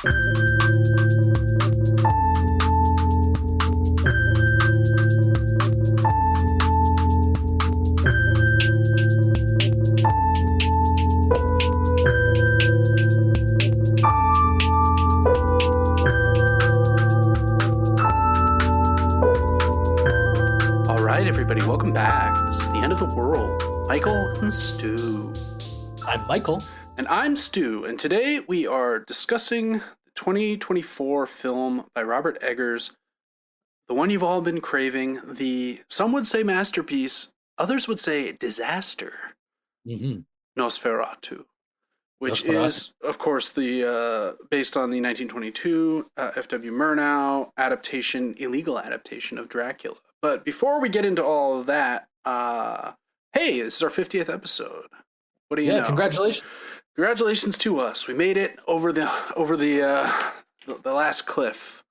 Everybody, welcome back. This is the end of the world. Michael and Stu. I'm Michael. And I'm Stu. And today we are discussing the 2024 film by Robert Eggers, the one you've all been craving, the, some would say masterpiece, others would say disaster, Nosferatu, which is, of course, the based on the 1922 FW Murnau adaptation, illegal adaptation of Dracula. But before we get into all of that, hey, this is our 50th episode. What do you know? Yeah, congratulations. Congratulations to us. We made it over the last cliff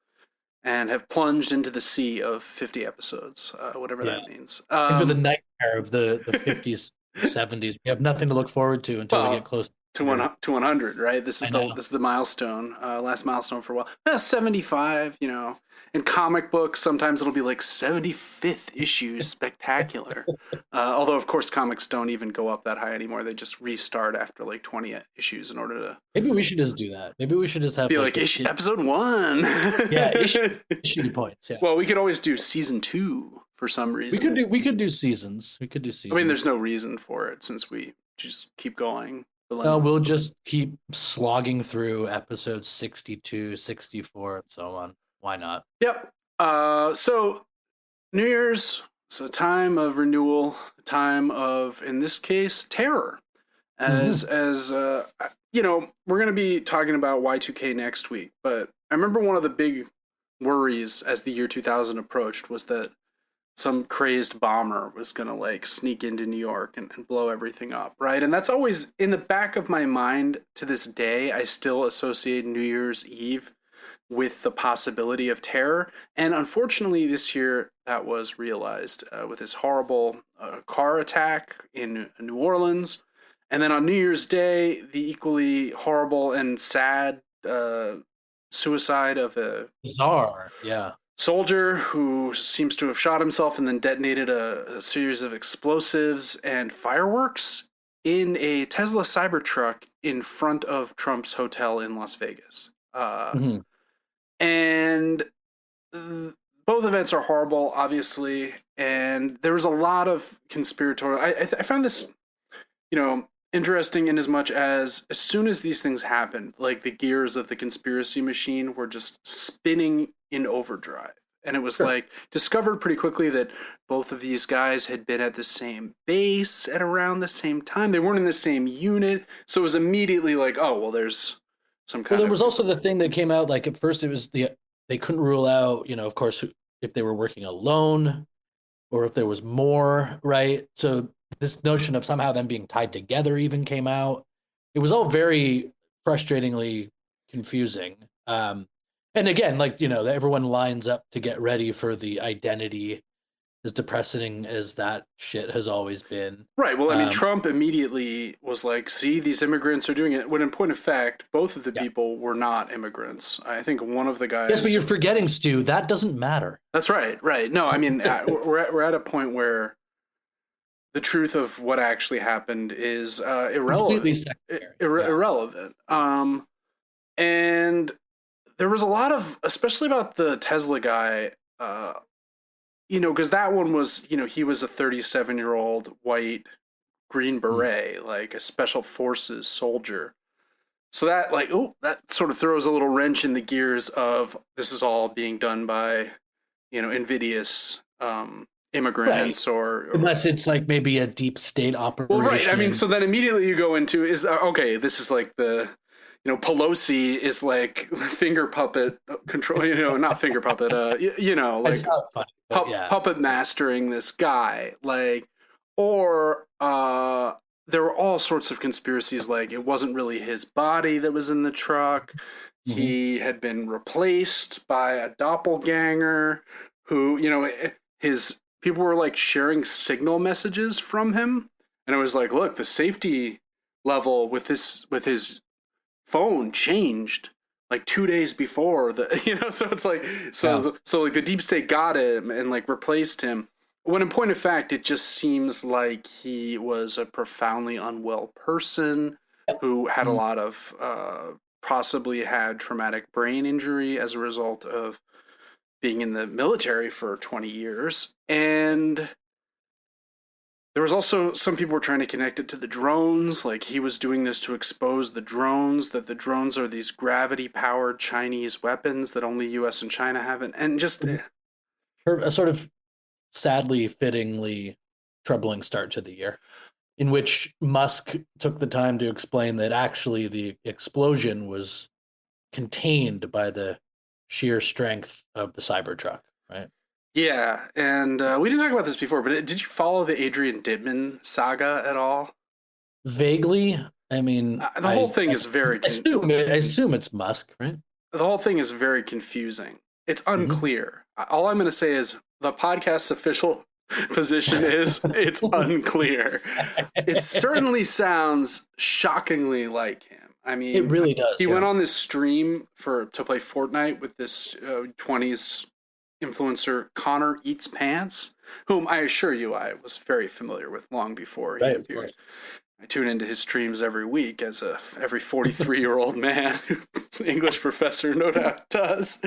and have plunged into the sea of 50 episodes, whatever that means. Into the nightmare of the 50s, 70s. We have nothing to look forward to until we get close to 100, right? This is the milestone, last milestone for a while. 75, you know. In comic books, sometimes it'll be like 75th issue spectacular. Although, of course, comics don't even go up that high anymore. They just restart after like 20 issues in order to... Maybe we should just do that. Maybe we should just have... Be like episode 1. Yeah, issue points. Yeah. Well, we could always do season 2 for some reason. We could do seasons. I mean, there's no reason for it since we just keep going. No, we'll just keep slogging through episodes 62, 64, and so on. Why not? Yep. So New Year's, it's a time of renewal, a time of, in this case, terror. As you know, we're going to be talking about Y2K next week, but I remember one of the big worries as the year 2000 approached was that some crazed bomber was going to like sneak into New York and blow everything up, right? And that's always in the back of my mind to this day. I still associate New Year's Eve with the possibility of terror. And unfortunately, this year that was realized with this horrible car attack in New Orleans. And then on New Year's Day, the equally horrible and sad suicide of a bizarre, soldier who seems to have shot himself and then detonated a series of explosives and fireworks in a Tesla Cybertruck in front of Trump's hotel in Las Vegas. And both events are horrible, obviously, and there was a lot of conspiratorial... I found this, you know, interesting in as much as soon as these things happened, like the gears of the conspiracy machine were just spinning in overdrive. And it was like discovered pretty quickly that both of these guys had been at the same base at around the same time. They weren't in the same unit. So it was immediately like, oh, well, there's some kind there was also the thing that came out, like at first it was they couldn't rule out, you know, of course, if they were working alone or if there was more, right? So this notion of somehow them being tied together even came out. It was all very frustratingly confusing. And again, like, you know, everyone lines up to get ready for the identity, as depressing as that shit has always been. Right. Well, I mean, Trump immediately was like, see, these immigrants are doing it. When in point of fact, both of the people were not immigrants. I think one of the guys... Yes, but you're forgetting, Stu, that doesn't matter. That's right. Right. No, I mean, we're at a point where the truth of what actually happened is irrelevant. Irrelevant. And there was a lot of, especially about the Tesla guy, you know, because that one was, you know, he was a 37-year-old white Green Beret, like a special forces soldier. So that, like, that sort of throws a little wrench in the gears of this is all being done by, you know, invidious immigrants or unless it's like maybe a deep state operation. Well, right. I mean, so then immediately you go into is okay. This is like the, you know, Pelosi is like finger puppet control. You know, not finger puppet. You know, like puppet mastering this guy. Like, or there were all sorts of conspiracies. Like, it wasn't really his body that was in the truck. Mm-hmm. He had been replaced by a doppelganger who, you know, his people were like sharing signal messages from him. And it was like, look, the safety level with his phone changed. like 2 days before so it's like, so like the deep state got him and like replaced him, when in point of fact, it just seems like he was a profoundly unwell person who had a lot of, possibly had traumatic brain injury as a result of being in the military for 20 years. And there was also some people were trying to connect it to the drones. Like he was doing this to expose the drones, that the drones are these gravity powered Chinese weapons that only US and China have. And just a sort of sadly, fittingly troubling start to the year, in which Musk took the time to explain that actually the explosion was contained by the sheer strength of the Cybertruck, right? Yeah, and we didn't talk about this before, but did you follow the Adrian Dittman saga at all? Vaguely. I mean, the whole thing is very... I assume it's Musk, right? The whole thing is very confusing. It's unclear. All I'm going to say is the podcast's official position is it's unclear. It certainly sounds shockingly like him. I mean, it really does. He went on this stream to play Fortnite with this 20s influencer Connor Eats Pants, whom I assure you I was very familiar with long before he appeared. I tune into his streams every week, as every 43-year-old man who's an English professor no doubt does.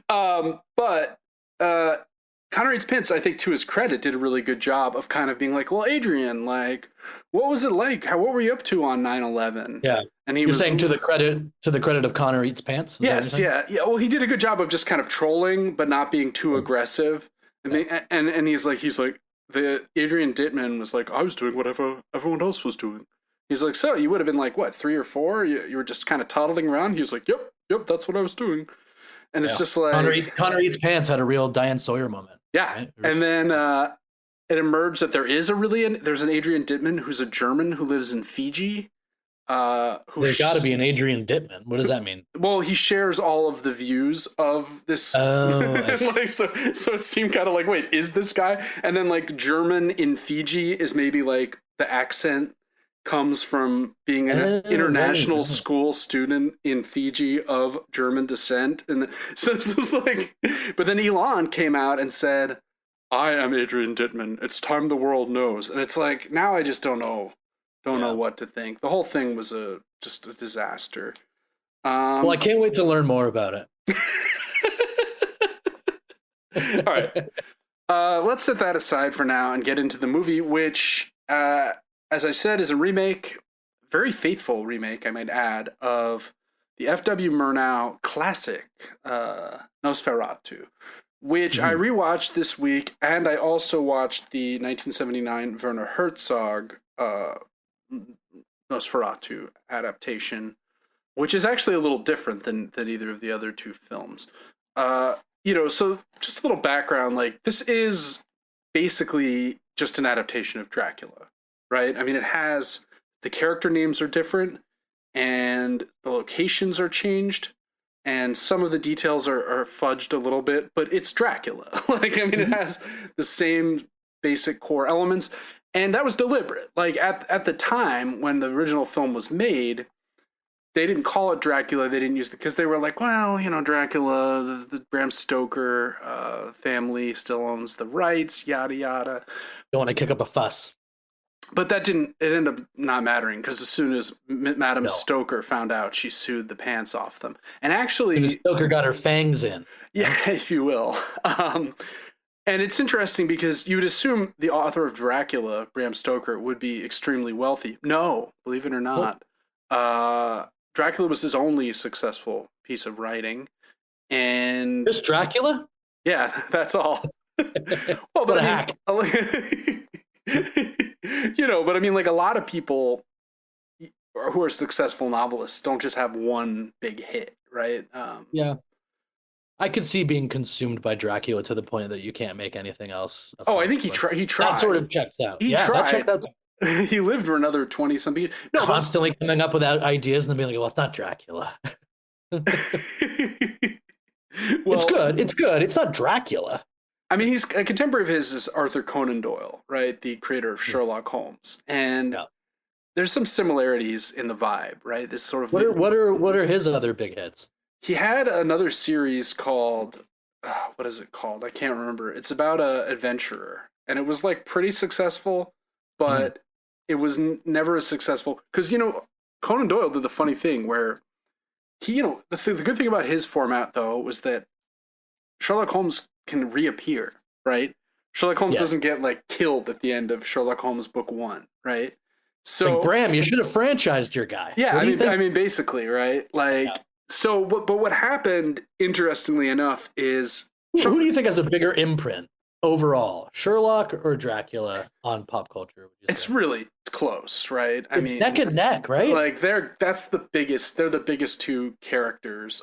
But Connor Eats Pants, I think, to his credit, did a really good job of kind of being like, well, Adrian, like, what was it like? What were you up to on 9/11? Yeah. And You're saying to the credit of Connor Eats Pants? Yes, yeah. Well, he did a good job of just kind of trolling, but not being too aggressive. And he's like, the Adrian Dittman was like, I was doing whatever everyone else was doing. He's like, so you would have been like, what, 3 or 4? You were just kind of toddling around. He was like, yep, that's what I was doing. And it's just like Connor Eats Pants had a real Diane Sawyer moment. Yeah, right? And then it emerged that there's an Adrian Dittman who's a German who lives in Fiji. There's got to be an Adrian Dittman. What does that mean? Well, he shares all of the views of this. Like, so it seemed kind of like, wait, is this guy? And then like German in Fiji is maybe like the accent comes from being an international school student in Fiji of German descent. And so it's just like, but then Elon came out and said, I am Adrian Dittman. It's time the world knows. And it's like, now I just don't know what to think. The whole thing was just a disaster. Well, I can't wait to learn more about it. All right. Let's set that aside for now and get into the movie, which, as I said, is a remake, very faithful remake, I might add, of the FW Murnau classic, Nosferatu, which I rewatched this week, and I also watched the 1979 Werner Herzog Nosferatu adaptation, which is actually a little different than either of the other two films. So just a little background, like, this is basically just an adaptation of Dracula, right? I mean, the character names are different, and the locations are changed, and some of the details are fudged a little bit, but it's Dracula. Like, I mean, it has the same basic core elements, and that was deliberate. Like, at the time when the original film was made, they didn't call it Dracula. They didn't use because they were like, well, Dracula, the Bram Stoker family still owns the rights, yada yada. Don't want to kick up a fuss. But it ended up not mattering, because as soon as Madame Stoker found out, she sued the pants off them. And actually, Stoker got her fangs in. Yeah, if you will. And it's interesting because you would assume the author of Dracula, Bram Stoker, would be extremely wealthy. No, believe it or not. Dracula was his only successful piece of writing. And just Dracula? Yeah, that's all. Well, but a hack. But I mean, like, a lot of people who are successful novelists don't just have one big hit, right? Yeah. I could see being consumed by Dracula to the point that you can't make anything else. I think he tried. That sort of checks out. He tried. That checked out. He lived for another 20-something. No, constantly coming up with ideas and then being like, well, it's not Dracula. Well, it's good. It's good. It's not Dracula. I mean, he's a contemporary of his is Arthur Conan Doyle, right? The creator of Sherlock Holmes. And there's some similarities in the vibe, right? This sort of what are his other big hits? he had another series called what is it called? I can't remember. It's about a adventurer, and it was like pretty successful, but it was never as successful because Conan Doyle did the funny thing where he, the good thing about his format though was that Sherlock Holmes can reappear, right? Sherlock Holmes doesn't get like killed at the end of Sherlock Holmes book 1, right? So like, Bram, you should have franchised your guy. Yeah, I mean, basically, right? Like, so, but what happened, interestingly enough, is who do you think has a bigger imprint overall, Sherlock or Dracula on pop culture? It's really close, right? I mean, neck and neck, right? Like they're the biggest two characters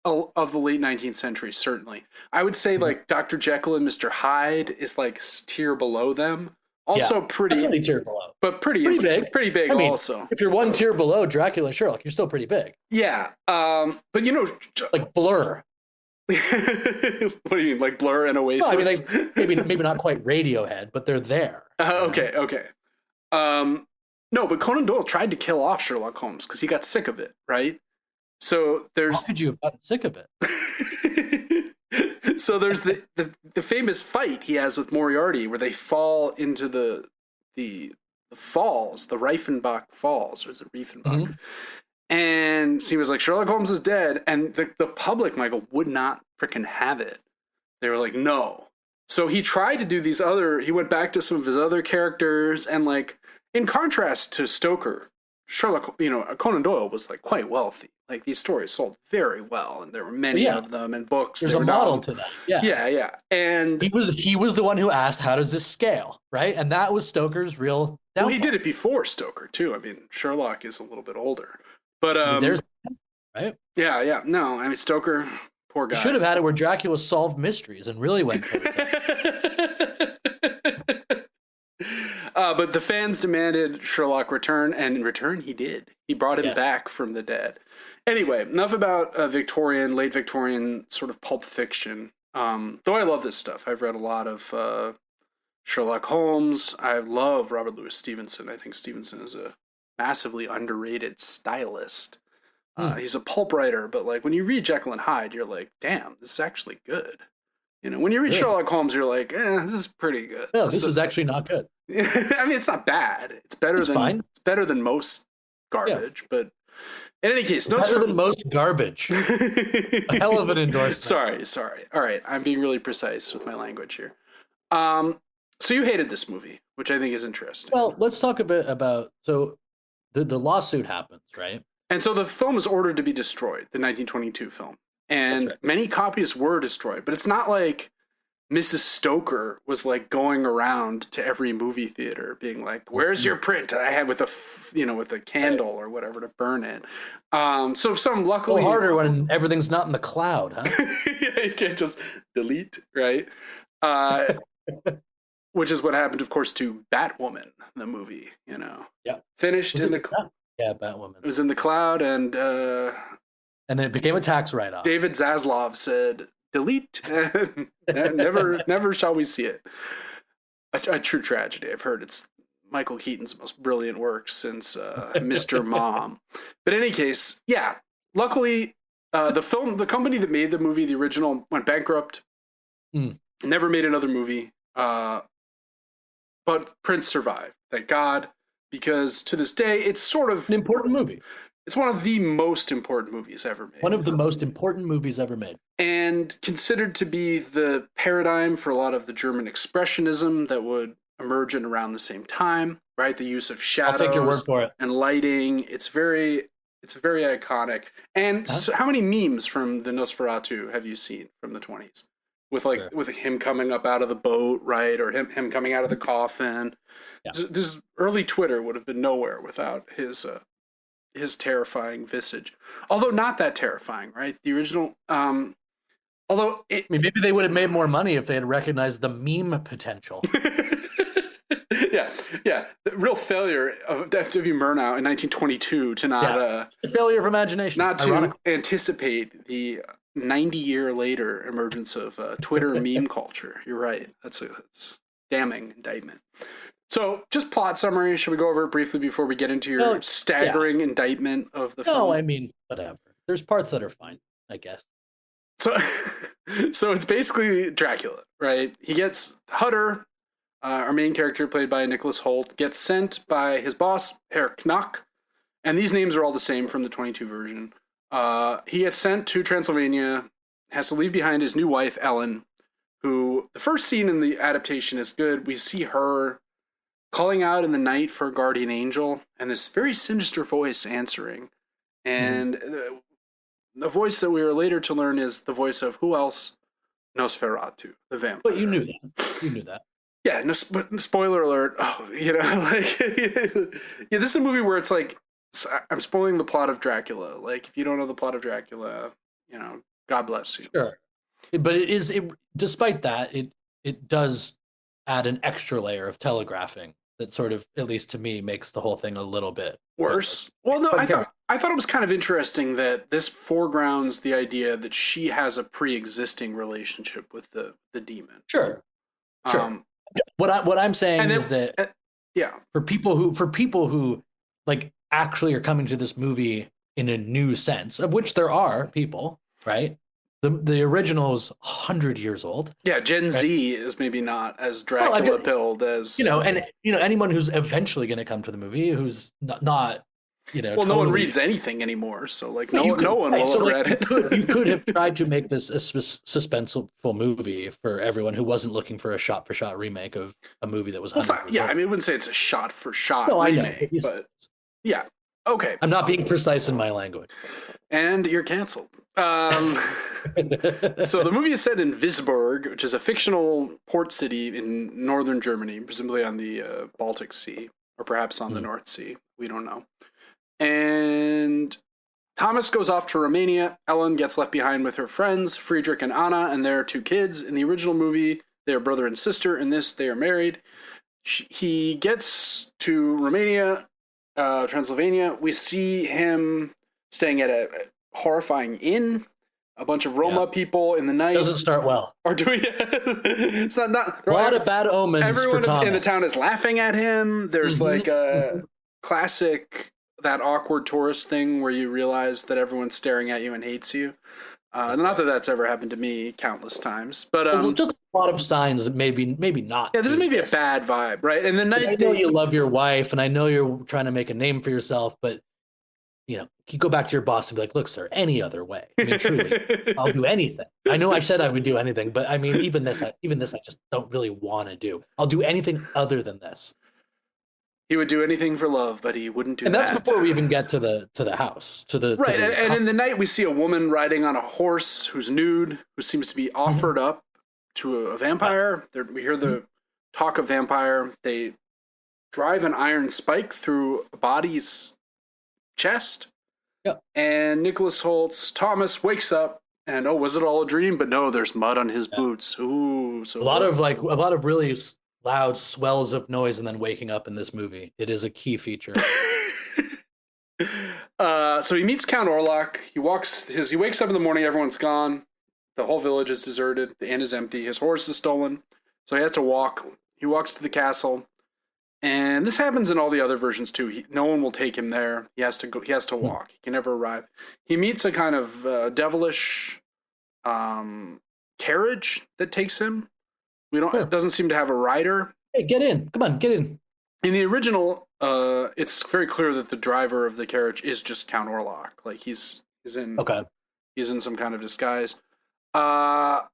of the late 19th century. Certainly, I would say like Dr. Jekyll and Mr. Hyde is like tier below them. Also pretty tier below, but pretty big. Pretty big. I mean, also, if you're one tier below Dracula and Sherlock, you're still pretty big. Yeah, but like Blur. What do you mean, like Blur and Oasis? No, I mean, like, maybe not quite Radiohead, but they're there. Okay. No, but Conan Doyle tried to kill off Sherlock Holmes because he got sick of it, right? So there's. How could you have gotten sick of it? So there's the famous fight he has with Moriarty where they fall into the falls, the Reifenbach Falls, or is it Reifenbach? And so he was like, Sherlock Holmes is dead. And the public, Michael, would not freaking have it. They were like, no. So he tried to do he went back to some of his other characters. And like, in contrast to Stoker, Conan Doyle was like quite wealthy. Like these stories sold very well. And there were many of them in books. There's a model to that. Yeah. And he was the one who asked, how does this scale? Right. And that was Stoker's real downfall. Well, he did it before Stoker too. I mean, Sherlock is a little bit older. But there's right. Yeah. No, I mean Stoker, poor guy. He should have had it where Dracula solved mysteries and really went for it. But the fans demanded Sherlock return, and in return he did. He brought him back from the dead. Anyway, enough about late Victorian sort of pulp fiction. Though I love this stuff. I've read a lot of Sherlock Holmes. I love Robert Louis Stevenson. I think Stevenson is a massively underrated stylist. He's a pulp writer, but like when you read Jekyll and Hyde, you're like, damn, this is actually good. When you read Sherlock Holmes, you're like, this is pretty good. No, this is actually not good. I mean, it's not bad. It's better than most garbage, but in any case, better than most garbage. A hell of an endorsement. Sorry. All right, I'm being really precise with my language here. So you hated this movie, which I think is interesting. Well, let's talk a bit about the lawsuit happens, right? And so the film was ordered to be destroyed, the 1922 film. And many copies were destroyed, but it's not like Mrs. Stoker was like going around to every movie theater being like, where's your print? I had with a candle or whatever to burn it. So some luckily harder when everything's not in the cloud, huh? Yeah, you can't just delete, right? Which is what happened, of course, to Batwoman, the movie, Yeah. Finished in the cloud. Yeah, Batwoman. It was in the cloud, and then it became a tax write-off. David Zaslav said, delete. never shall we see it. A true tragedy. I've heard it's Michael Keaton's most brilliant work since Mr. Mom. But in any case, yeah. Luckily, the company that made the movie, the original, went bankrupt. Never made another movie. But Prince survived. Thank God. Because to this day, it's sort of an important movie. It's one of the most important movies ever made. One of the most important movies ever made. And considered to be the paradigm for a lot of the German expressionism that would emerge in around the same time, right? The use of shadows I'll take your word for it. And lighting. It's very iconic. And so how many memes from the Nosferatu have you seen from the 20s? With him coming up out of the boat, right? Or him coming out of the coffin. Yeah. This early Twitter would have been nowhere without his terrifying visage. Although not that terrifying, right? The original, maybe they would have made more money if they had recognized the meme potential. Yeah. The real failure of FW Murnau in 1922 to not a failure of imagination, not to anticipate the 90-year later emergence of Twitter meme culture. You're right. That's a damning indictment. So, just plot summary. Should we go over it briefly before we get into your staggering indictment of the film? No, I mean, whatever. There's parts that are fine. I guess. So, so it's basically Dracula, right? He gets Hutter, our main character played by Nicholas Hoult, gets sent by his boss, Herr Knock, and these names are all the same from the 22 version. He gets sent to Transylvania, has to leave behind his new wife, Ellen, who the first scene in the adaptation is good. We see her calling out in the night for a guardian angel, and this very sinister voice answering. And the voice that we are later to learn is the voice of who else? Nosferatu, the vampire. But you knew that. You knew that. Yeah, no, but spoiler alert. Oh, you know, like, yeah, this is a movie where it's like, I'm spoiling the plot of Dracula. Like, if you don't know the plot of Dracula, you know, God bless you. Sure. But despite that, it does add an extra layer of telegraphing that sort of, at least to me, makes the whole thing a little bit worse. Well, no, I thought it was kind of interesting that this foregrounds the idea that she has a pre-existing relationship with the demon. Sure. What I'm saying is that for people who like actually are coming to this movie in a new sense, of which there are people, right? The original is 100 years old. Yeah, Gen Z is maybe not as Dracula pilled as and anyone who's eventually going to come to the movie who's not well, totally... no one reads anything anymore, so like no one will have read it. You could have tried to make this a suspenseful movie for everyone who wasn't looking for a shot-for-shot remake of a movie that was. I wouldn't say it's a shot-for-shot remake, but yeah, okay. I'm not being precise in my language. And you're canceled. So the movie is set in Visborg, which is a fictional port city in northern Germany, presumably on the Baltic Sea, or perhaps on the North Sea. We don't know. And Thomas goes off to Romania. Ellen gets left behind with her friends, Friedrich and Anna, and their 2 kids. In the original movie, they are brother and sister. In this, they are married. He gets to Romania, Transylvania. We see him staying at a horrifying inn. A bunch of Roma people in the night. Doesn't start well. Or do we? It's not a lot of bad omens. Everyone for Thomas. in the town is laughing at him. There's like a classic, that awkward tourist thing where you realize that everyone's staring at you and hates you. Not that that's ever happened to me countless times, but just a lot of signs that maybe not. Yeah, this is maybe a bad vibe, right? And the night I know you love your wife, and I know you're trying to make a name for yourself, but you go back to your boss and be like, "Look, sir, any other way? I mean, truly, I'll do anything. I know I said I would do anything, but I mean, even this, I just don't really want to do. I'll do anything other than this." He would do anything for love, but he wouldn't do that. And that's before we even get to the house, right. And in the night, we see a woman riding on a horse who's nude, who seems to be offered up to a vampire. We hear the talk of vampire. They drive an iron spike through a body's chest. Yep. And Nicholas Holt's Thomas wakes up, and was it all a dream? But no, there's mud on his boots. Ooh, so a lot of really loud swells of noise, and then waking up in this movie. It is a key feature. So he meets Count Orlok. He wakes up in the morning. Everyone's gone. The whole village is deserted. The inn is empty. His horse is stolen. So he has to walk. He walks to the castle. And this happens in all the other versions too. No one will take him there. He has to go. He has to walk. He can never arrive. He meets a kind of devilish carriage that takes him. It doesn't seem to have a rider. Hey, get in! Come on, get in. In the original, it's very clear that the driver of the carriage is just Count Orlok. Like he's in some kind of disguise. Count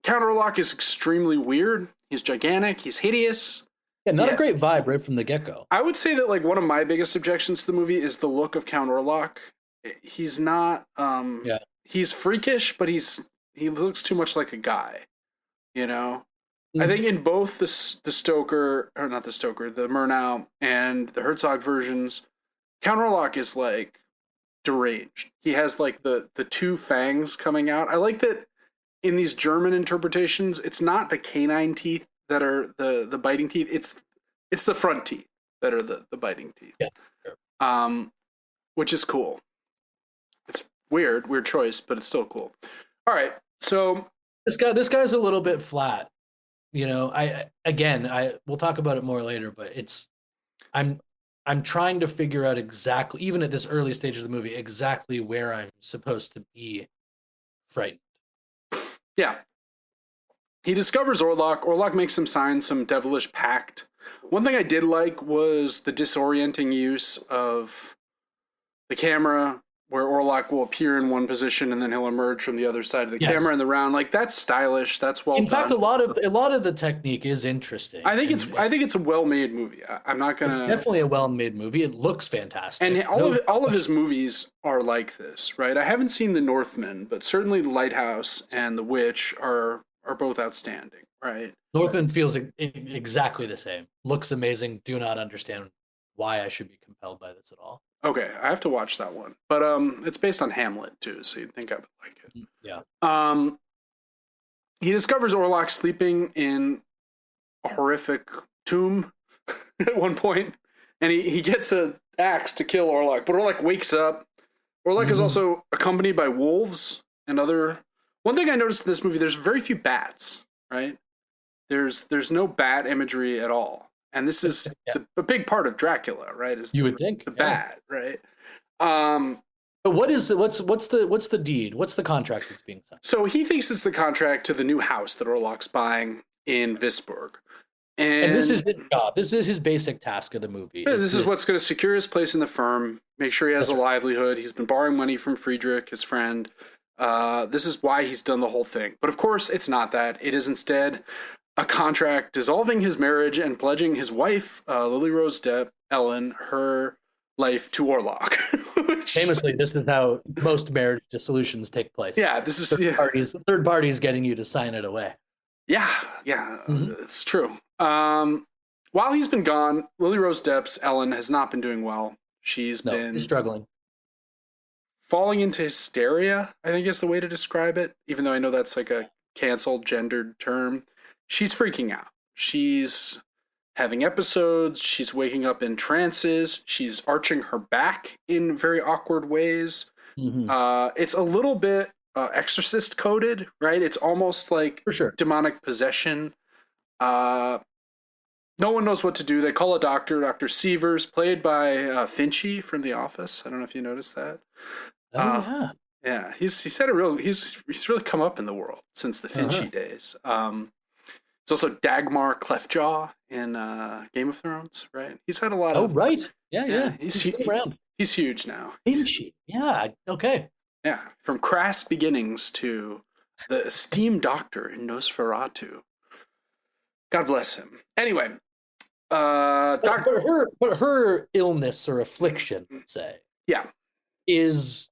Orlok is extremely weird. He's gigantic. He's hideous. Yeah, not a great vibe right from the get-go. I would say that like one of my biggest objections to the movie is the look of Count Orlok. He's not. He's freakish, but he looks too much like a guy. You know. I think in both the Murnau and the Herzog versions, Count Orlok is like deranged. He has like the 2 fangs coming out. I like that in these German interpretations, it's not the canine teeth that are the biting teeth. It's the front teeth that are the biting teeth. Yeah. Sure. Which is cool. It's weird choice, but it's still cool. All right, so this guy's a little bit flat. We'll talk about it more later, but I'm trying to figure out exactly, even at this early stage of the movie, exactly where I'm supposed to be frightened. Yeah. He discovers Orlok. Orlok makes him sign some devilish pact. One thing I did like was the disorienting use of the camera, where Orlok will appear in one position and then he'll emerge from the other side of the camera in the round. Like, that's stylish. That's well done. In fact, a lot of the technique is interesting. I think it's a well-made movie. I'm not gonna. It's definitely a well-made movie. It looks fantastic. And all of his movies are like this, right? I haven't seen The Northman, but certainly The Lighthouse and The Witch are both outstanding, right? Northman feels exactly the same. Looks amazing. Do not understand why I should be compelled by this at all. Okay, I have to watch that one. But it's based on Hamlet too, so you'd think I would like it. Yeah. He discovers Orlok sleeping in a horrific tomb at one point, and he gets an axe to kill Orlok, but Orlok wakes up. Orlok is also accompanied by wolves and other. One thing I noticed in this movie, there's very few bats, right? There's no bat imagery at all. And this is a big part of Dracula, right? Is you would think the bat, right? But what's the deed? What's the contract that's being signed? So he thinks it's the contract to the new house that Orlok's buying in Visburg. And this is his job. This is his basic task of the movie. This is what's going to secure his place in the firm, make sure he has a livelihood. He's been borrowing money from Friedrich, his friend. This is why he's done the whole thing. But of course, it's not that. It is instead a contract dissolving his marriage and pledging his wife, Lily Rose Depp, Ellen, her life to Orlok. Famously, this is how most marriage dissolutions take place. Yeah, this is third parties getting you to sign it away. Yeah, it's true. While he's been gone, Lily Rose Depp's Ellen has not been doing well. She's been struggling. Falling into hysteria, I think is the way to describe it, even though I know that's like a canceled gendered term. She's freaking out. She's having episodes. She's waking up in trances. She's arching her back in very awkward ways. It's a little bit exorcist coded, right? It's almost like demonic possession. No one knows what to do. They call a doctor, Dr. Sievers, played by Finchy from The Office. I don't know if you noticed that. Yeah, he's really come up in the world since the Finchy days. There's also Dagmar Cleftjaw in Game of Thrones, right? He's had a lot of. Oh, right. Yeah. He's around. He's huge now. Finchy. Yeah. Okay. Yeah, from crass beginnings to the esteemed doctor in Nosferatu. God bless him. Anyway, but her illness or affliction, say, is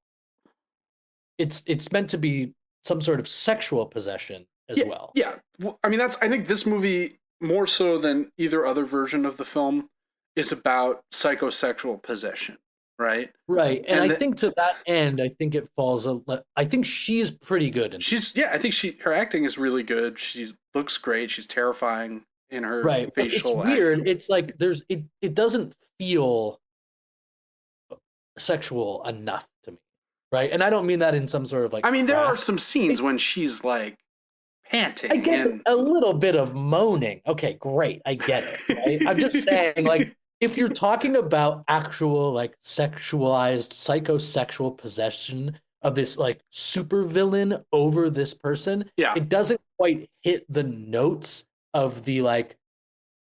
it's meant to be some sort of sexual possession as well. Yeah, I mean I think this movie more so than either other version of the film is about psychosexual possession, right? Right, and I think to that end, I think it falls. I think she's pretty good. I think her acting is really good. She looks great. She's terrifying in her facial. It's weird. It's like it doesn't feel sexual enough to me, right? And I don't mean that in some sort of like. I mean, there are some scenes when she's like panting. I guess a little bit of moaning. Okay, great. I get it. Right? I'm just saying, like, if you're talking about actual like sexualized psychosexual possession of this like supervillain over this person, it doesn't quite hit the notes of the like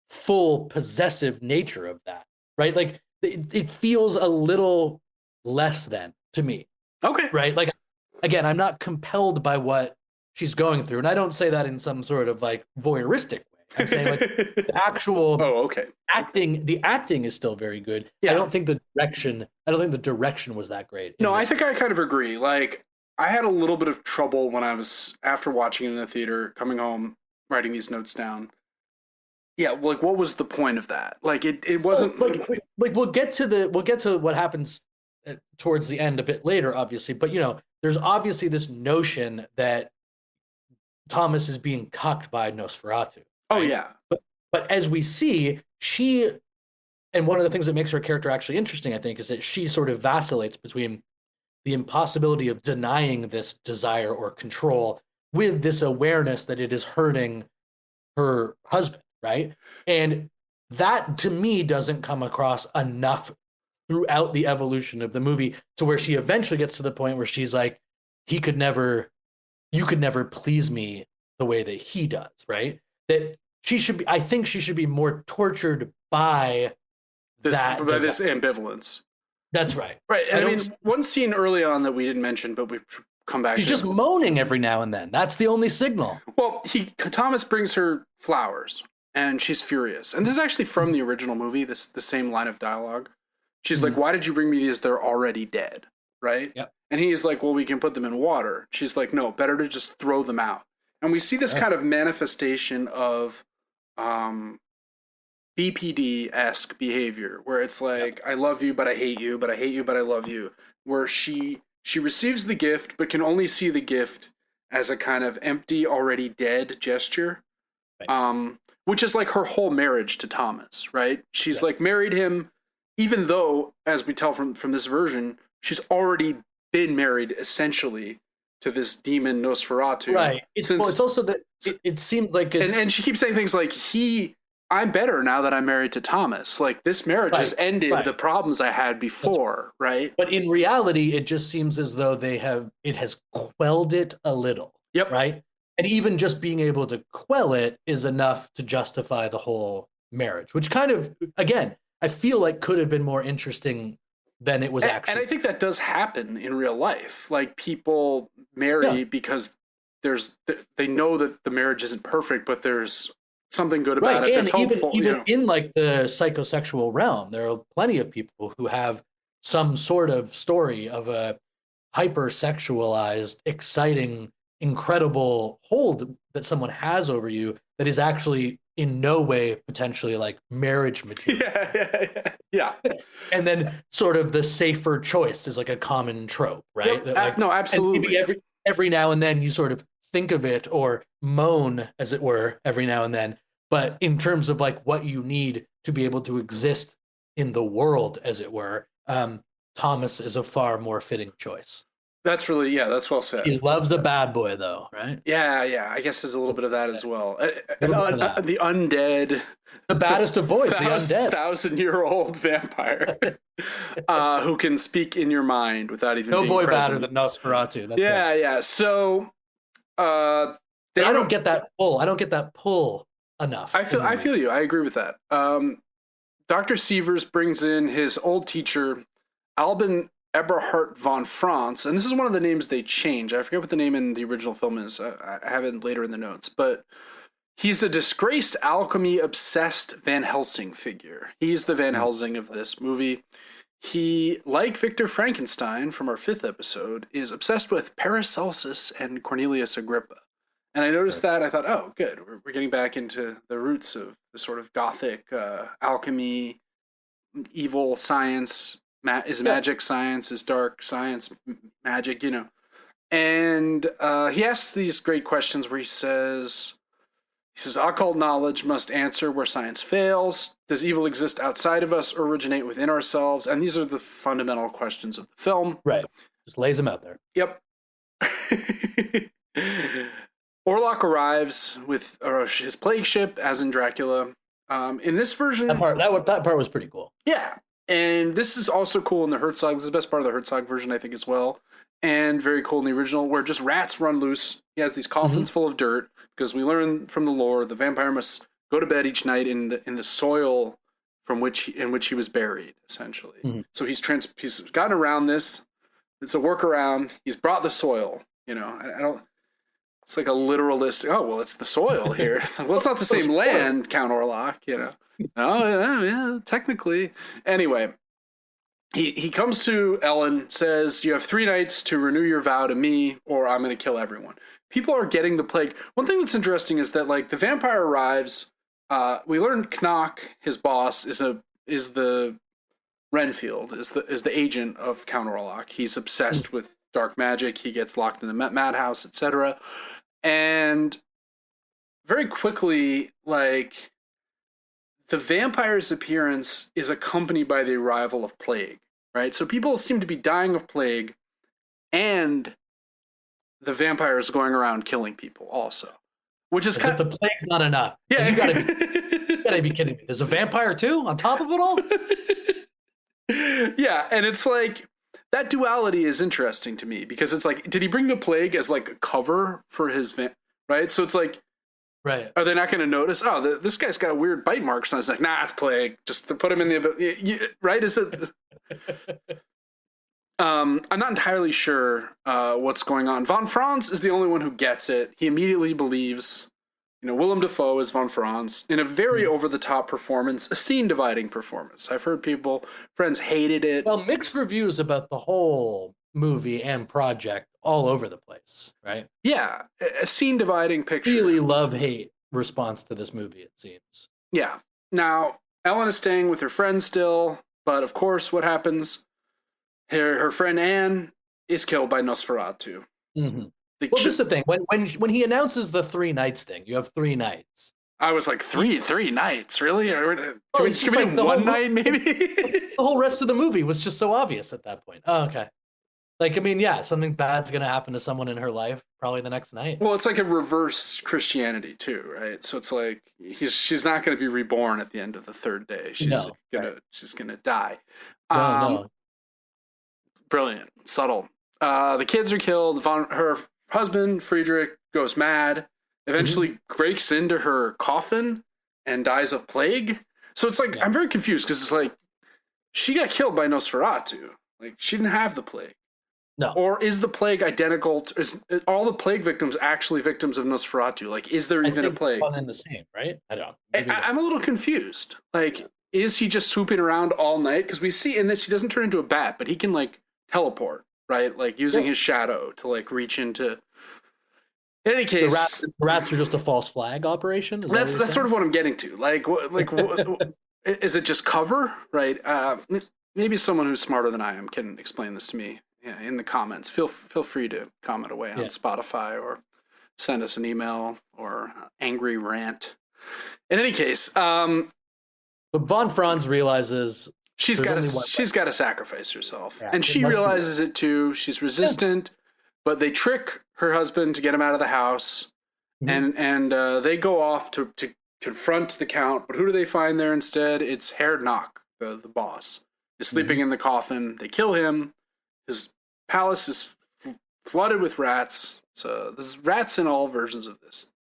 full possessive nature of that, right? Like it feels a little less than to me. Okay. Right? Like, again, I'm not compelled by what she's going through. And I don't say that in some sort of like voyeuristic way. I'm saying like the actual acting, the acting is still very good. Yeah. I don't think the direction was that great. No, I think I kind of agree. Like I had a little bit of trouble when I was, after watching it in the theater, coming home, writing these notes down. Yeah, like what was the point of that? Like it wasn't like we'll get to what happens towards the end a bit later, obviously. But there's obviously this notion that Thomas is being cucked by Nosferatu. Right? Oh yeah. But as we see, and one of the things that makes her character actually interesting, I think, is that she sort of vacillates between the impossibility of denying this desire or control with this awareness that it is hurting her husband, right? And that, to me, doesn't come across enough throughout the evolution of the movie to where she eventually gets to the point where she's like, he could never you could never please me the way that he does, right? That I think she should be more tortured by this this ambivalence. That's right. Right. And I mean, one scene early on that we didn't mention, but we come back. She's just moaning every now and then. That's the only signal. Well, Thomas brings her flowers, and she's furious. And this is actually from the original movie. The same line of dialogue. She's like, "Why did you bring me these? They're already dead." Right. Yep. And he's like, "Well, we can put them in water." She's like, "No, better to just throw them out." And we see this kind of manifestation of BPD-esque behavior, where it's like, I love you, but I hate you, but I hate you, but I love you. Where she receives the gift, but can only see the gift as a kind of empty, already dead gesture. Right. Which is like her whole marriage to Thomas, right? She's like married him, even though, as we tell from this version, she's already been married essentially to this demon Nosferatu. Right. It's also that it seems like it's... And she keeps saying things like, I'm better now that I'm married to Thomas. Like, this marriage has ended the problems I had before, right? But in reality, it just seems as though it has quelled it a little. Yep. Right? And even just being able to quell it is enough to justify the whole marriage, which kind of, again, I feel like could have been more interesting than it was actually. And I think that does happen in real life. Like, people marry because they know that the marriage isn't perfect, but there's something good about it that's hopeful. Even in like the psychosexual realm, there are plenty of people who have some sort of story of a hypersexualized, exciting, incredible hold that someone has over you that is actually in no way potentially like marriage material. Yeah. And then sort of the safer choice is like a common trope, right? Yep. No, absolutely. And maybe every now and then you sort of think of it or moan, as it were, every now and then. But in terms of like what you need to be able to exist in the world, as it were, Thomas is a far more fitting choice. That's really, that's well said. He loves the bad boy, though, right? Yeah. I guess there's a little bit of that as well. The undead. The baddest of boys, the undead. 1,000-year-old vampire who can speak in your mind without even being boy present. Badder than Nosferatu. That's right. Yeah. So I don't get that pull. I don't get that pull enough. I feel you. I agree with that. Dr. Sievers brings in his old teacher, Albin Eberhard von Franz, and this is one of the names they change. I forget what the name in the original film is. I have it later in the notes, but he's a disgraced alchemy-obsessed Van Helsing figure. He's the Van Helsing of this movie. He, like Victor Frankenstein from our 5th episode, is obsessed with Paracelsus and Cornelius Agrippa. And I noticed that. I thought, oh, good. We're getting back into the roots of the sort of gothic alchemy, evil science. Is magic science, is dark science magic, And he asks these great questions where he says, occult knowledge must answer where science fails. Does evil exist outside of us or originate within ourselves? And these are the fundamental questions of the film. Right. Just lays them out there. Yep. Orlok arrives with his plague ship, as in Dracula. In this version... That part was pretty cool. Yeah. And this is also cool in the Herzog. This is the best part of the Herzog version, I think, as well. And very cool in the original, where just rats run loose. He has these coffins full of dirt, because we learn from the lore the vampire must go to bed each night in the soil in which he was buried, essentially. So he's gotten around this. It's a workaround. He's brought the soil. I don't. It's like a literalist. Oh well, it's the soil here. It's like, well, it's not the same land, Count Orlok. Oh yeah, technically. Anyway, he comes to Ellen, says, "You have 3 nights to renew your vow to me, or I'm going to kill everyone." People are getting the plague. One thing that's interesting is that like the vampire arrives. We learn Knock, his boss, is the Renfield, is the agent of Count Orlok. He's obsessed with dark magic. He gets locked in the madhouse, etc. And very quickly, like, the vampire's appearance is accompanied by the arrival of plague, right? So people seem to be dying of plague, and the vampire is going around killing people also, which is kind of... the plague's not enough. Yeah. You gotta be kidding me. There's a vampire too on top of it all? Yeah, and it's like that duality is interesting to me because it's like, did he bring the plague as like a cover for his right? So it's like, right? Are they not going to notice? Oh, this guy's got weird bite marks, and it's like, nah, it's plague. Just to put him in the right? Is it? I'm not entirely sure what's going on. Von Franz is the only one who gets it. He immediately believes, Willem Dafoe is Von Franz in a very over-the-top performance, a scene-dividing performance. I've heard friends hated it. Well, mixed reviews about the whole movie and project all over the place, right? Yeah, a scene-dividing picture. Really love-hate response to this movie, it seems. Yeah. Now, Ellen is staying with her friend still, but of course, what happens? Her friend Anne is killed by Nosferatu. Mm-hmm. Well, this is the thing. When he announces the 3 nights thing, you have 3 nights. I was like, three nights, really? Can we like do one night, maybe? The whole rest of the movie was just so obvious at that point. Oh, okay. Like, I mean, yeah, something bad's going to happen to someone in her life probably the next night. Well, it's like a reverse Christianity, too, right? So it's like she's not going to be reborn at the end of the 3rd day. She's gonna die. No. Brilliant. Subtle. The kids are killed. Her husband, Friedrich, goes mad, eventually breaks into her coffin and dies of plague. So it's like, I'm very confused because it's like, she got killed by Nosferatu. Like, she didn't have the plague. No. Or is the plague identical? Is all the plague victims actually victims of Nosferatu? Like, is there even a plague? One and the same, right? I don't. I'm a little confused. Like, is he just swooping around all night? Because we see in this, he doesn't turn into a bat, but he can, like, teleport, right? Like, using his shadow to, like, reach into... In any case... The rats are just a false flag operation? That's sort of what I'm getting to. Like, is it just cover, right? Maybe someone who's smarter than I am can explain this to me in the comments. Feel free to comment away on Spotify or send us an email or angry rant. In any case... but Von Franz realizes... She's got to sacrifice herself. And she realizes it too. She's resistant, but they trick her husband to get him out of the house. And they go off to confront the Count. But who do they find there instead? It's Herr Knock, the boss, is sleeping in the coffin. They kill him. His palace is flooded with rats. So there's rats in all versions of this.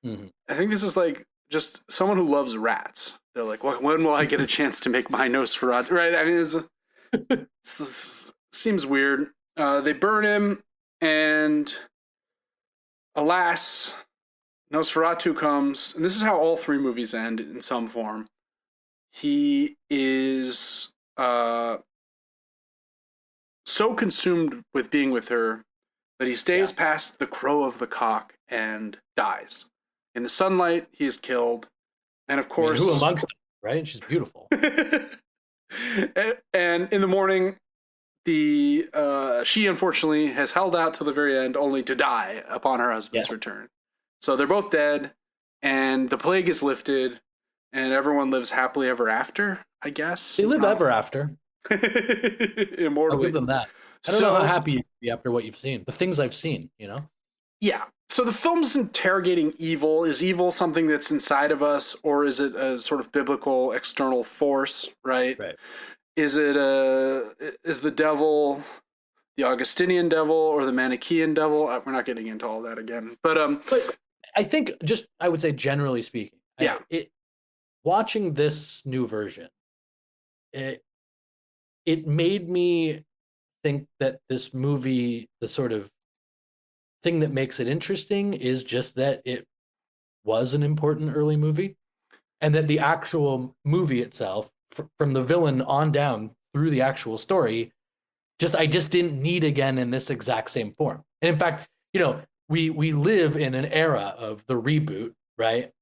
I think this is like just someone who loves rats. They're like, when will I get a chance to make my Nosferatu? Right? I mean, this seems weird. They burn him, and alas, Nosferatu comes, and this is how all 3 movies end in some form. He is so consumed with being with her that he stays past the crow of the cock and dies. In the sunlight, he is killed. And of course, who amongst them, right? She's beautiful. And in the morning, she unfortunately has held out to the very end, only to die upon her husband's return. So they're both dead, and the plague is lifted, and everyone lives happily ever after. I guess they live ever after. Immortally. I'll give them that. I don't know how happy you'd be after what you've seen. The things I've seen, Yeah. So the film's interrogating evil. Is evil something that's inside of us, or is it a sort of biblical external force, right? Right. Is the devil the Augustinian devil or the Manichaean devil? We're not getting into all that again. But I think I would say generally speaking, watching this new version, it made me think that this movie, the sort of thing that makes it interesting is just that it was an important early movie, and that the actual movie itself, from the villain on down through the actual story, I just didn't need again in this exact same form. And in fact, we live in an era of the reboot, right?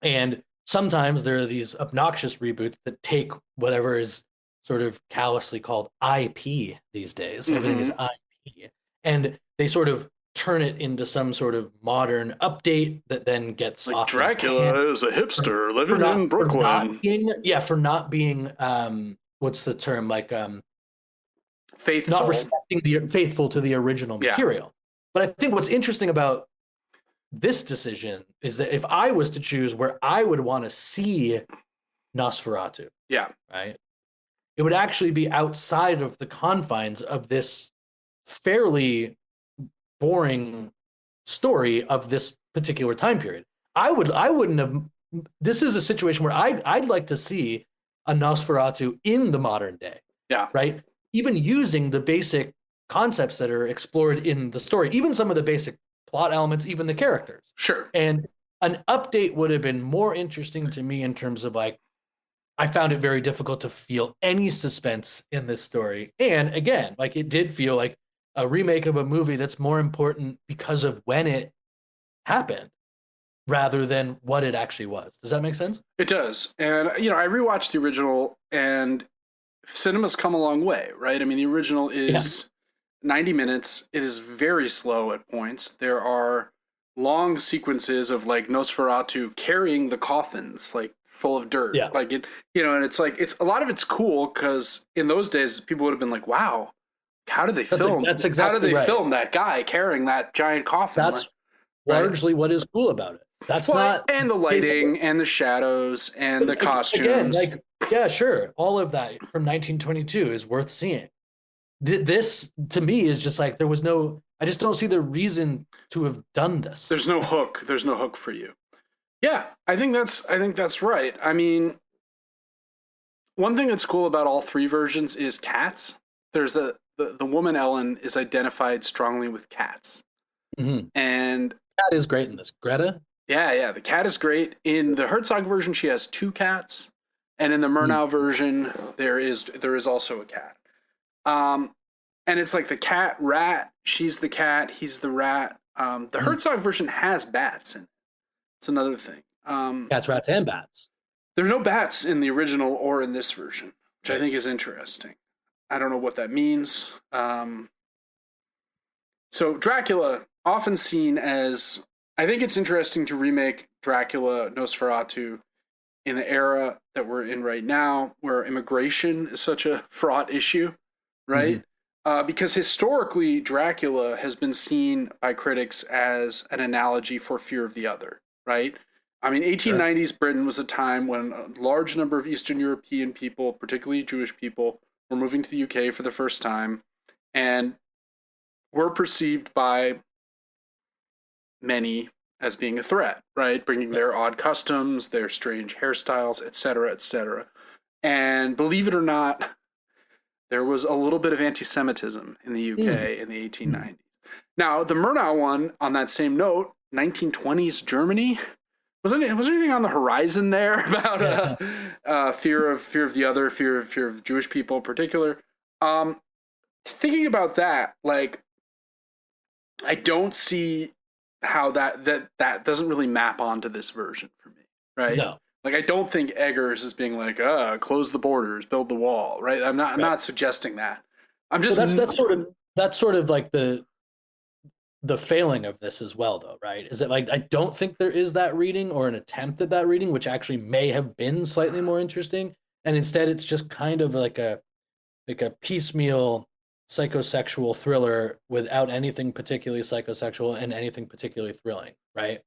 And sometimes there are these obnoxious reboots that take whatever is sort of callously called IP these days. Mm-hmm. Everything is IP. And they sort of turn it into some sort of modern update that then gets like Dracula is a hipster living in Brooklyn. For not being what's the term, like faithful, not respecting faithful to the original material. But I think what's interesting about this decision is that if I was to choose where I would want to see Nosferatu, right, it would actually be outside of the confines of this fairly boring story of this particular time period. I wouldn't have. This is a situation where I'd like to see a Nosferatu in the modern day. Yeah. Right. Even using the basic concepts that are explored in the story, even some of the basic plot elements, even the characters. Sure. And an update would have been more interesting to me in terms of like, I found it very difficult to feel any suspense in this story. And again, like it did feel like a remake of a movie that's more important because of when it happened rather than what it actually was. Does that make sense? It does. And, you know, I rewatched the original, and cinema's come a long way, right? I mean, the original is 90 minutes. It is very slow at points. There are long sequences of like Nosferatu carrying the coffins, like full of dirt. Yeah. Like it, you know, and it's like, it's a lot of it's cool because in those days people would have been like, wow, how did they film? That's exactly how did they right. film that guy carrying that giant coffin? That's largely what is cool about it. That's not, and the lighting and the shadows and the costumes. Again, like, yeah, sure. All of that from 1922 is worth seeing. This to me is just like, I just don't see the reason to have done this. There's no hook. There's no hook for you. Yeah, I think that's right. I mean, one thing that's cool about all three versions is cats. There's the woman Ellen is identified strongly with cats. Mm-hmm. And cat is great in this. Greta? Yeah, the cat is great. In the Herzog version, she has 2 cats. And in the Murnau version, there is also a cat. And it's like the cat rat. She's the cat. He's the rat. The Herzog version has bats in it. It's another thing. Cats, rats, and bats. There are no bats in the original or in this version, which I think is interesting. I don't know what that means. So Dracula, often seen as, I think it's interesting to remake Dracula, Nosferatu, in the era that we're in right now, where immigration is such a fraught issue, right? Because historically, Dracula has been seen by critics as an analogy for fear of the other, right? I mean, 1890s Britain was a time when a large number of Eastern European people, particularly Jewish people, were moving to the UK for the first time, and were perceived by many as being a threat, right? Bringing their odd customs, their strange hairstyles, etc., etc. And believe it or not, there was a little bit of anti-Semitism in the UK in the 1890s. Now, the Murnau one, on that same note, 1920s Germany, was there anything on the horizon there about fear of the other, fear of Jewish people in particular? Thinking about that, like, I don't see how that doesn't really map onto this version for me, right? No. Like, I don't think Eggers is being like, close the borders, build the wall, right? I'm not suggesting that. I'm just that's sort of like the failing of this as well, though, right? Is that like, I don't think there is that reading or an attempt at that reading, which actually may have been slightly more interesting, and instead it's just kind of like a piecemeal psychosexual thriller without anything particularly psychosexual and anything particularly thrilling, right?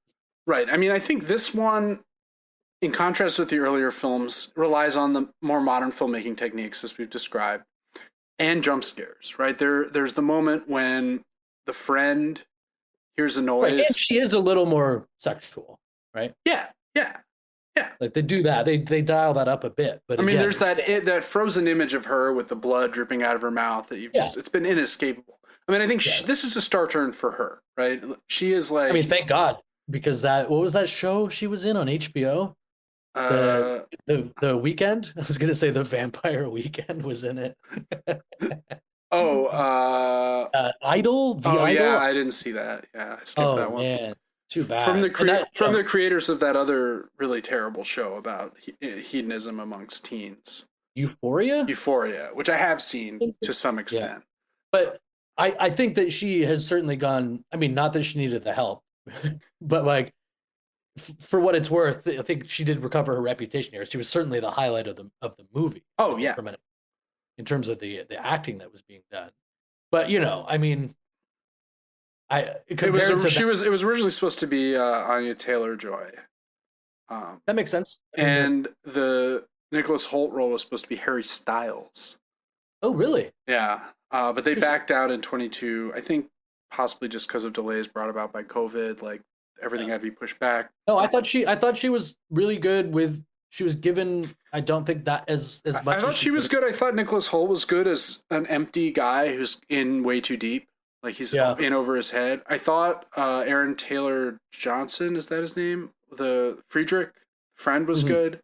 Right. I mean, I think this one, in contrast with the earlier films, relies on the more modern filmmaking techniques as we've described, and jump scares, right? There's the moment when the friend hears a noise. Right. And she is a little more sexual, right? Yeah. Like they do that. They dial that up a bit. But I mean, there's that frozen image of her with the blood dripping out of her mouth that it's been inescapable. I mean, I think this is a star turn for her, right? She is like, I mean, thank God, because what was that show she was in on HBO? The Weekend? I was gonna say The Vampire Weekend was in it. Idol? Idol? Yeah, I didn't see that. Yeah, I skipped that one. Man. Too bad. From the creators of that other really terrible show about hedonism amongst teens. Euphoria, which I have seen to some extent. Yeah. But I think that she has certainly gone, I mean, not that she needed the help, but like, for what it's worth, I think she did recover her reputation here. She was certainly the highlight of the movie. Oh, yeah. In terms of the acting that was being done. But, I mean, it was originally supposed to be Anya Taylor-Joy. That makes sense. And Nicholas Hoult role was supposed to be Harry Styles. Oh, really? Yeah, but they backed out in 22. I think possibly just because of delays brought about by COVID. Like everything had to be pushed back. No, I thought she was really good with. She was given. I don't think that as much. I thought she was good. I thought Nicholas Hoult was good as an empty guy who's in way too deep. Like he's in over his head. I thought Aaron Taylor Johnson, is that his name? The Friedrich friend was good.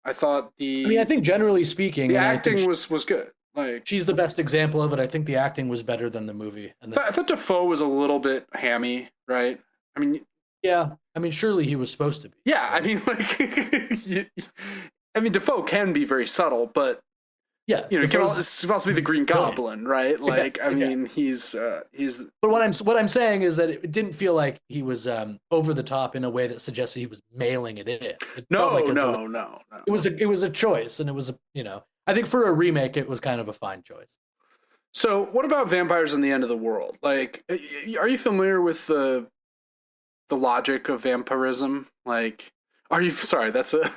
I thought I think generally speaking, the acting was good. Like she's the best example of it. I think the acting was better than the movie. And I thought Defoe was a little bit hammy, right? I mean, yeah. I mean, surely he was supposed to be. Yeah, I mean, like, Defoe can be very subtle, but yeah, you know, he's supposed to be the Green Goblin, right? Like, I mean, he's. But what I'm saying is that it didn't feel like he was over the top in a way that suggested he was mailing it in. No. It was a choice, and it was I think for a remake, it was kind of a fine choice. So, what about Vampires in the End of the World? Like, are you familiar with the logic of vampirism? Like, are you sorry? That's a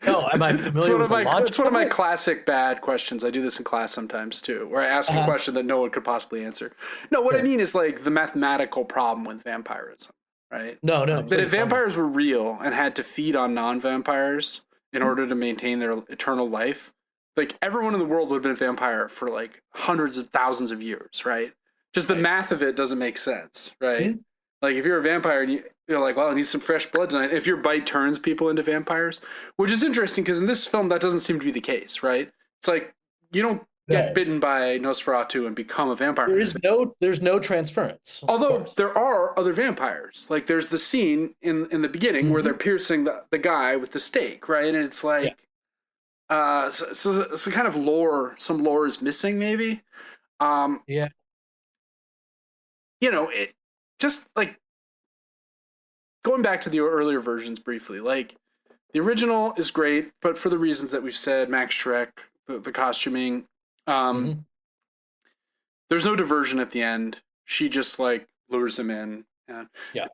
no. Am I familiar? It's one of my classic bad questions. I do this in class sometimes too, where I ask a question that no one could possibly answer. No, what I mean is like the mathematical problem with vampirism, right? No. That if vampires were real and had to feed on non-vampires in order to maintain their eternal life, like everyone in the world would have been a vampire for like hundreds of thousands of years, right? Just the math of it doesn't make sense, right? Mm-hmm. Like if you're a vampire and you're like, well, I need some fresh blood tonight. If your bite turns people into vampires, which is interesting because in this film that doesn't seem to be the case, right? It's like you don't get bitten by Nosferatu and become a vampire. There's no transference. Although there are other vampires. Like there's the scene in the beginning where they're piercing the guy with the stake, right? And it's like so kind of lore. Some lore is missing, maybe. Yeah. You know, it just like going back to the earlier versions briefly. Like the original is great, but for the reasons that we've said, Max Schreck, the costuming, there's no diversion at the end. She just like lures him in. Yeah.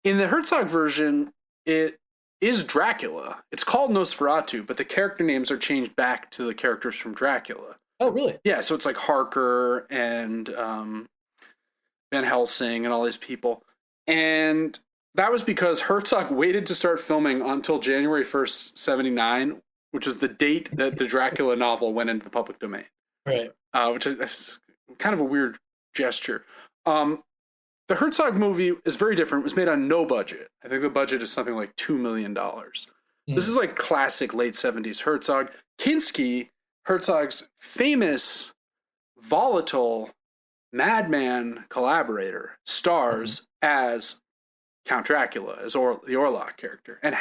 In the Herzog version, it is Dracula. It's called Nosferatu, but the character names are changed back to the characters from Dracula. Oh, really? Yeah, so it's like Harker and Van Helsing and all these people. And that was because Herzog waited to start filming until January 1st, 79, which was the date that the Dracula novel went into the public domain. Right. Which is kind of a weird gesture. The Herzog movie is very different. It was made on no budget. I think the budget is something like $2 million. This is like classic late 70s Herzog. Kinski, Herzog's famous, volatile, madman collaborator, stars as Count Dracula, as the Orlok character, and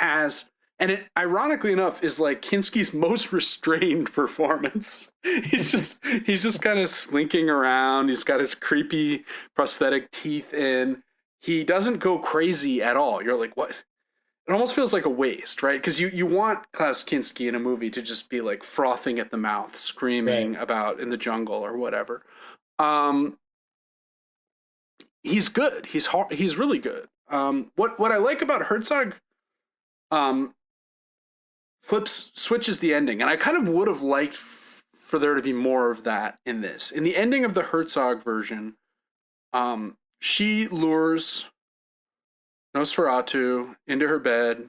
it ironically enough is like Kinski's most restrained performance. He's just kind of slinking around. He's got his creepy prosthetic teeth in. He doesn't go crazy at all. You're like, what? It almost feels like a waste, right? Because you want Klaus Kinski in a movie to just be like frothing at the mouth, screaming about in the jungle or whatever. He's good. He's really good. What I like about Herzog, switches the ending, and I kind of would have liked for there to be more of that in this. In the ending of the Herzog version, she lures Nosferatu into her bed.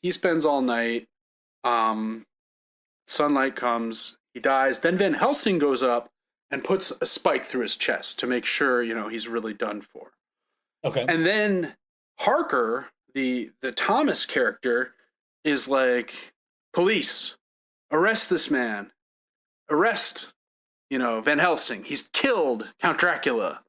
He spends all night. Sunlight comes. He dies. Then Van Helsing goes up and puts a spike through his chest to make sure, he's really done for. Okay. And then Harker, the Thomas character, is like, police, arrest this man. Arrest, Van Helsing. He's killed Count Dracula.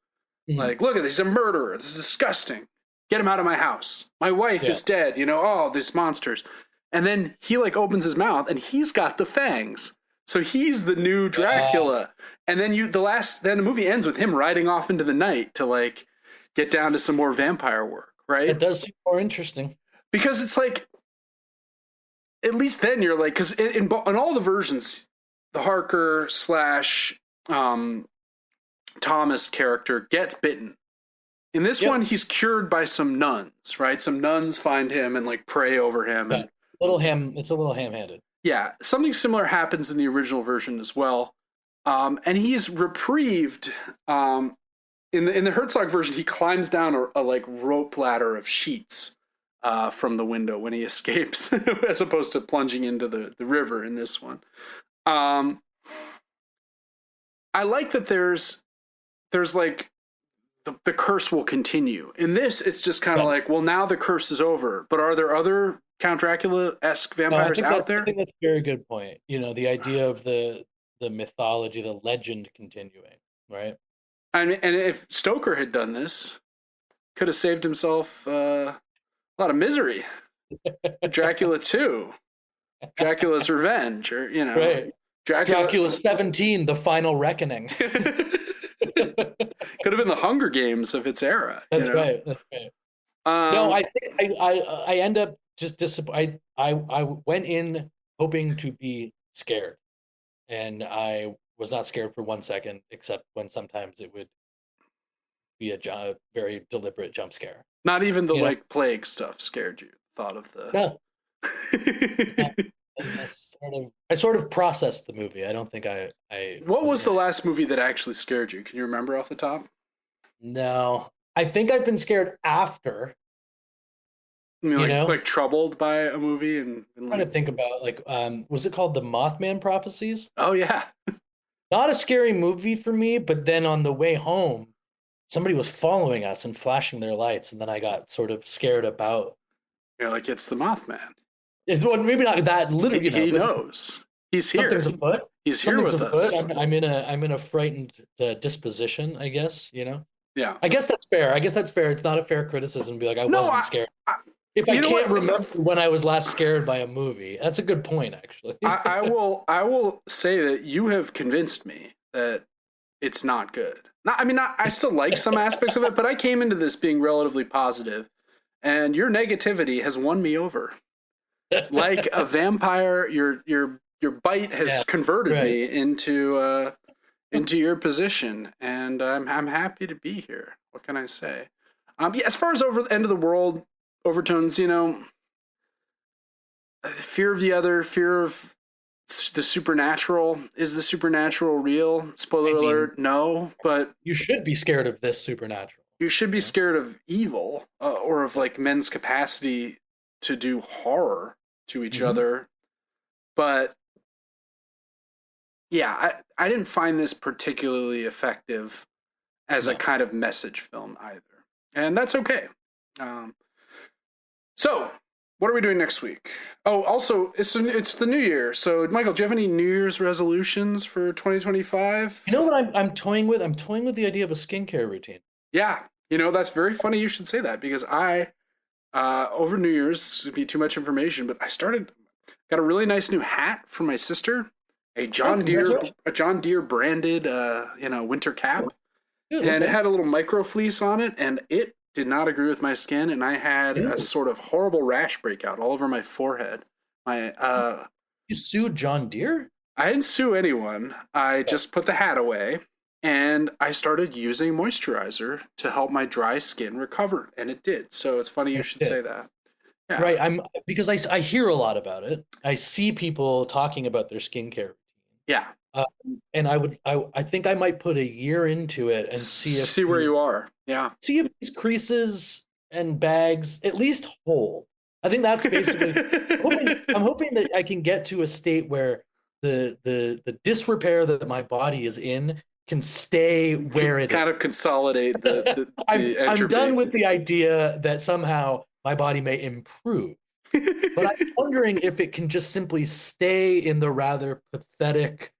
Mm-hmm. Like, look at this, he's a murderer. This is disgusting. Get him out of my house. My wife is dead, oh, these monsters. And then he like opens his mouth and he's got the fangs. So he's the new Dracula. And then the movie ends with him riding off into the night to like get down to some more vampire work, right? It does seem more interesting. Because it's like, at least then you're like, because in all the versions, the Harker / Thomas character gets bitten. In this one, he's cured by some nuns, right? Some nuns find him and like pray over him. Yeah. And It's a little ham-handed. Yeah, something similar happens in the original version as well. And he's reprieved. In the Herzog version, he climbs down a like rope ladder of sheets from the window when he escapes, as opposed to plunging into the river in this one. I like that there's like the curse will continue. In this, it's just kind of like, well, now the curse is over. But are there other Count Dracula-esque vampires out there? I think that's a very good point. The idea of the mythology, the legend continuing, right? I mean, and if Stoker had done this, could have saved himself a lot of misery. Dracula 2, Dracula's Revenge, or right. Dracula 17, The Final Reckoning. Could have been the Hunger Games of its era. That's right. That's right. No, I think I end up just disappointed. I went in hoping to be scared, and I was not scared for 1 second, except when sometimes it would be a very deliberate jump scare. Not even the like plague stuff scared you. Thought of the no. I sort of processed the movie. I don't think I What was the last movie that actually scared you? Can you remember off the top? No. I think I've been scared after. I mean, like troubled by a movie and I'm trying to think about was it called The Mothman Prophecies? Oh yeah. Not a scary movie for me, but then on the way home, somebody was following us and flashing their lights, and then I got sort of scared about. You're like, it's the Mothman. Well, maybe not that literally. He knows. He's here. Something's afoot. He's here with us. I'm in a frightened disposition, I guess. Yeah. I guess that's fair. It's not a fair criticism to be like, I wasn't scared. If I can't remember when I was last scared by a movie, that's a good point, actually. I will say that you have convinced me that it's not good. I still like some aspects of it, but I came into this being relatively positive, and your negativity has won me over. Like a vampire, your bite has converted me into your position, and I'm happy to be here. What can I say? As far as end of the world overtones, fear of the other, fear of the supernatural. Is the supernatural real? Spoiler alert, no. But you should be scared of this supernatural. You should be scared of evil, or of like men's capacity to do horror to each other. But yeah, I didn't find this particularly effective as a kind of message film either, and that's okay. So, what are we doing next week? Oh, also, it's the new year. So, Michael, do you have any New Year's resolutions for 2025? You know what I'm toying with? I'm toying with the idea of a skincare routine. Yeah, that's very funny you should say that, because I, over New Year's, this would be too much information, but got a really nice new hat for my sister, a John Deere branded, winter cap, and it had a little micro fleece on it, and it did not agree with my skin, and I had a sort of horrible rash breakout all over my forehead. You sued John Deere? I didn't sue anyone. I just put the hat away, and I started using moisturizer to help my dry skin recover, and it did. So it's funny you should say that. Yeah. Right, because I hear a lot about it. I see people talking about their skincare routine. Yeah. And I think I might put a year into it and see where you are. Yeah. See if these creases and bags at least hold. I think that's basically. I'm hoping that I can get to a state where the disrepair that my body is in can stay where it kind of consolidate the I'm done with the idea that somehow my body may improve. But I'm wondering if it can just simply stay in the rather pathetic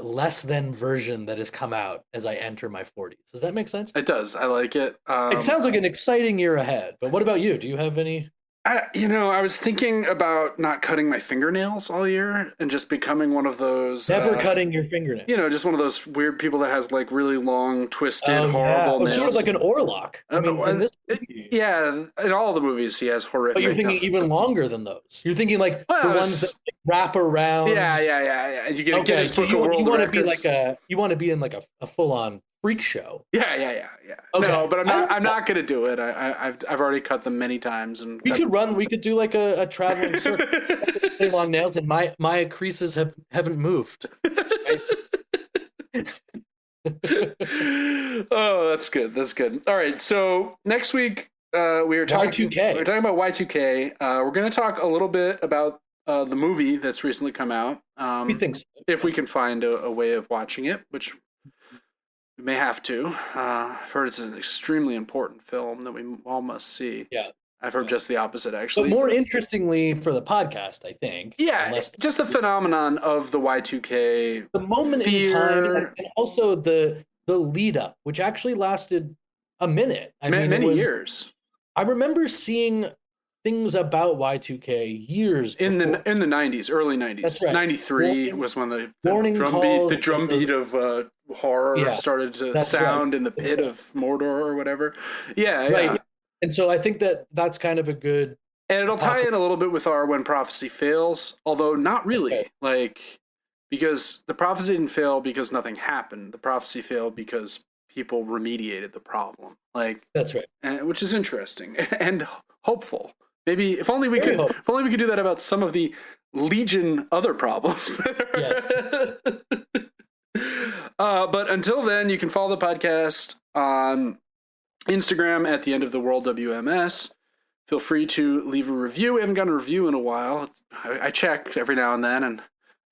less than version that has come out as I enter my 40s. Does that make sense? It does. I like it. It sounds like an exciting year ahead. But what about you? Do you have any? I was thinking about not cutting my fingernails all year and just becoming one of those. Never cutting your fingernails. Just one of those weird people that has like really long, twisted, horrible nails. Sort of like an Orlock. In all the movies he has horrific. But you're thinking even longer than those. You're thinking like the ones that wrap around. Yeah. And you get a Guinness Book of World Records. You want to be in like a full-on freak show. Yeah. Okay. No, but I'm not gonna do it. I've already cut them many times, and we could do like a traveling circle. Really long nails, and my creases haven't moved. Right? Oh, that's good. All right, so next week we were talking Y2K. We're talking about Y2K. We're going to talk a little bit about the movie that's recently come out. We think so. If we can find a way of watching it, which we may have to. I've heard it's an extremely important film that we all must see. Yeah. I've heard just the opposite, actually. But more interestingly for the podcast, I think. Yeah, just the phenomenon of the Y2K. The moment in time, and also the lead up, which actually lasted a minute. Many years. I remember seeing things about Y2K years in before. the 90s, early 90s. That's right. 93 was when the drum beat of horror started to sound in the pit of Mordor or whatever. Yeah, right. Yeah. And so I think that's kind of a good... And it'll tie in a little bit with our When Prophecy Fails, although not really. Okay. Because the prophecy didn't fail because nothing happened. The prophecy failed because people remediated the problem. That's right. Which is interesting and hopeful. Maybe if only we could do that about some of the legion other problems. But until then, you can follow the podcast on Instagram at the end of the world WMS. Feel free to leave a review. We haven't gotten a review in a while. I check every now and then, and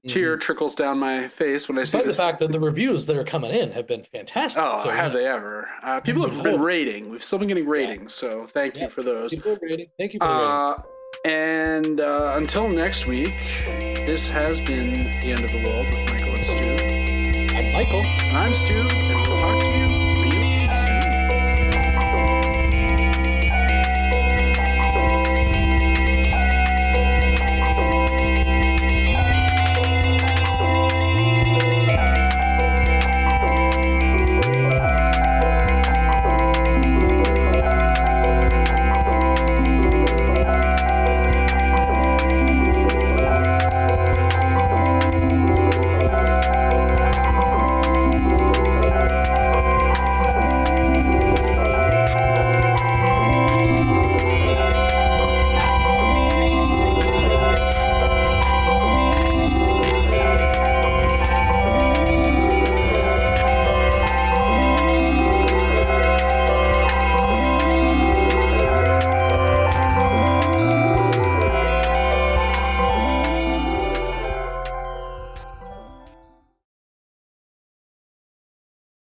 tear trickles down my face when I see the fact that the reviews that are coming in have been fantastic. Oh, so, have they ever? People have been rating. We've still been getting ratings, so thank you for those. Thank you for the ratings. And until next week, this has been The End of the World with Michael and Stu. I'm Michael. And I'm Stu, and we'll talk to you